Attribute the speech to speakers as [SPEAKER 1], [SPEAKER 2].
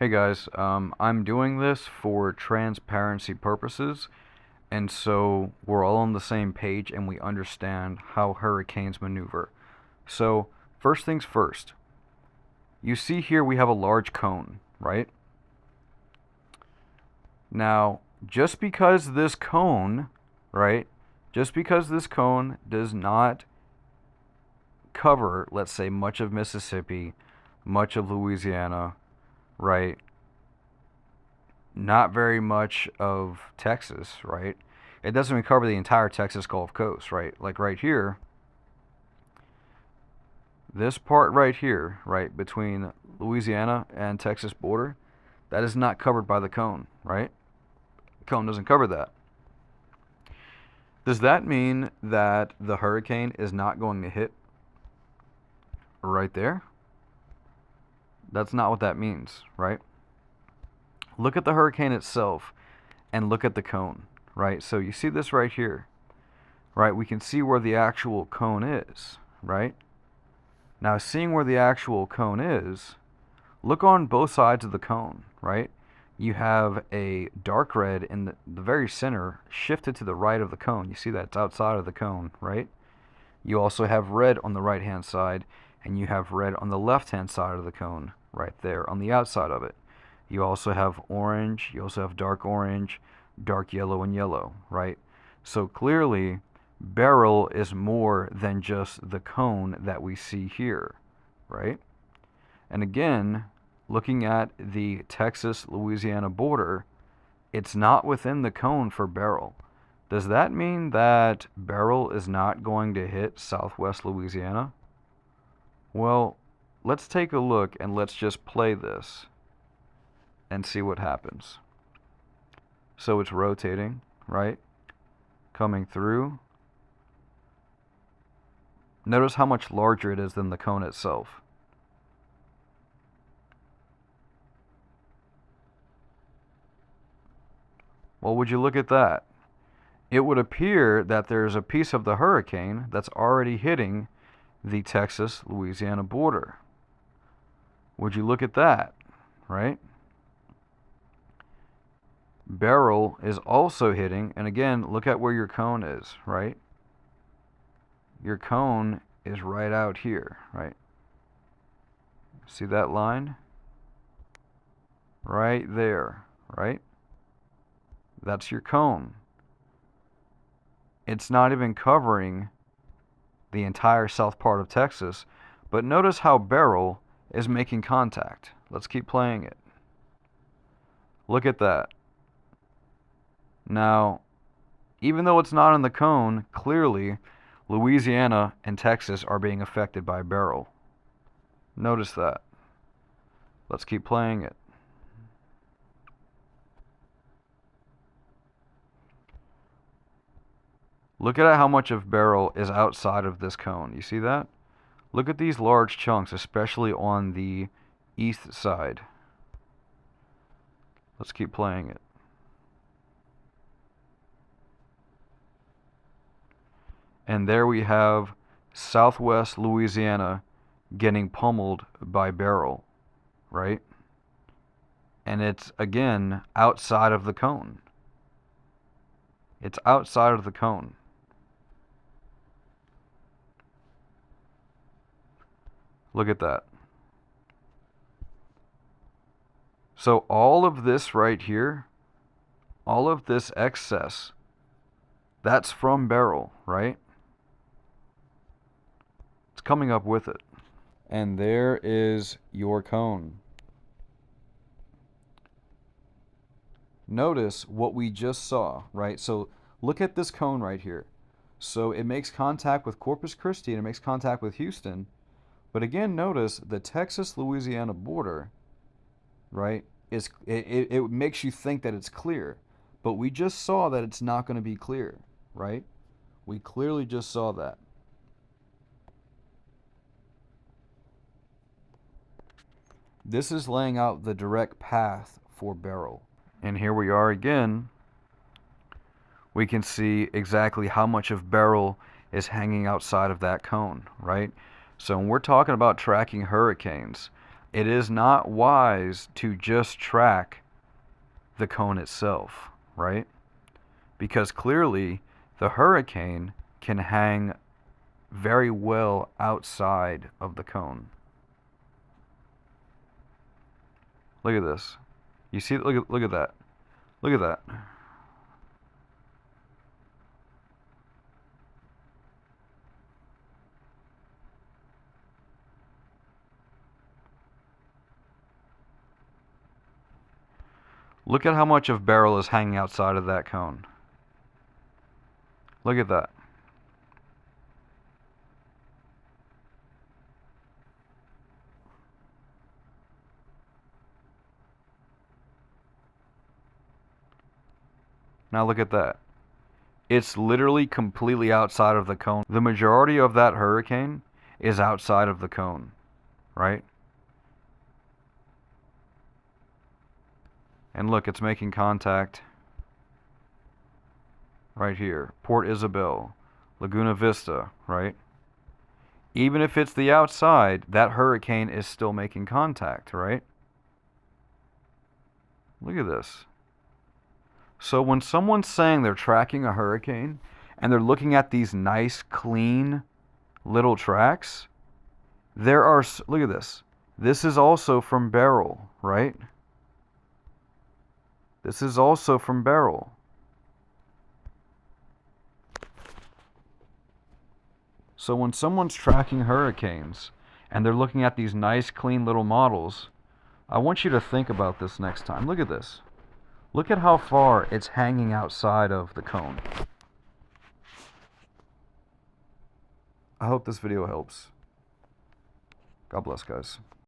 [SPEAKER 1] Hey guys, I'm doing this for transparency purposes, and so we're all on the same page and we understand how hurricanes maneuver. So, first things first, you see here we have a large cone, right? Now, just because this cone, right, just because this cone does not cover, let's say, much of Mississippi, much of Louisiana, right, not very much of Texas, right? It doesn't even cover the entire Texas Gulf Coast, right? Like right here, this part right here, right, between Louisiana and Texas border, that is not covered by the cone, right? The cone doesn't cover that. Does that mean that the hurricane is not going to hit right there? That's not what that means, right? Look at the hurricane itself and look at the cone, right? So you see this right here, right? We can see where the actual cone is, right? Now, seeing where the actual cone is, look on both sides of the cone, right? You have a dark red in the very center shifted to the right of the cone. You see that it's outside of the cone, right? You also have red on the right hand side, and you have red on the left hand side of the cone, right there on the outside of it. You also have orange, you also have dark orange, dark yellow, and yellow, right? So clearly, Beryl is more than just the cone that we see here, right? And again, looking at the Texas-Louisiana border, it's not within the cone for Beryl. Does that mean that Beryl is not going to hit southwest Louisiana? Well, let's take a look and let's just play this and see what happens. So it's rotating, right? Coming through. Notice how much larger it is than the cone itself. Well, would you look at that? It would appear that there's a piece of the hurricane that's already hitting the Texas-Louisiana border. Would you look at that, right? Beryl is also hitting, and again, look at where your cone is, right? Your cone is right out here, right? See that line? Right there, right? That's your cone. It's not even covering the entire south part of Texas, but notice how Beryl is making contact. Let's keep playing it. Look at that. Now, even though it's not in the cone, clearly Louisiana and Texas are being affected by Beryl. Notice that. Let's keep playing it. Look at how much of Beryl is outside of this cone. You see that? Look at these large chunks, especially on the east side. Let's keep playing it. And there we have southwest Louisiana getting pummeled by Beryl, right? And it's, again, outside of the cone. It's outside of the cone. Look at that. So all of this right here, all of this excess, that's from Beryl, right? It's coming up with it. And there is your cone. Notice what we just saw, right? So look at this cone right here. So it makes contact with Corpus Christi and it makes contact with Houston. But again, notice the Texas-Louisiana border, right? It makes you think that it's clear. But we just saw that it's not going to be clear, right? We clearly just saw that. This is laying out the direct path for Beryl. And here we are again. We can see exactly how much of Beryl is hanging outside of that cone, right? So when we're talking about tracking hurricanes, it is not wise to just track the cone itself, right? Because clearly the hurricane can hang very well outside of the cone. Look at this. You see, look at that. Look at that. Look at how much of Beryl is hanging outside of that cone. Look at that. Now look at that. It's literally completely outside of the cone. The majority of that hurricane is outside of the cone, right? And look, it's making contact right here. Port Isabel, Laguna Vista, right? Even if it's the outside, that hurricane is still making contact, right? Look at this. So when someone's saying they're tracking a hurricane and they're looking at these nice, clean little tracks, there are, look at this. This is also from Beryl, right? This is also from Beryl. So when someone's tracking hurricanes and they're looking at these nice, clean little models, I want you to think about this next time. Look at this. Look at how far it's hanging outside of the cone. I hope this video helps. God bless, guys.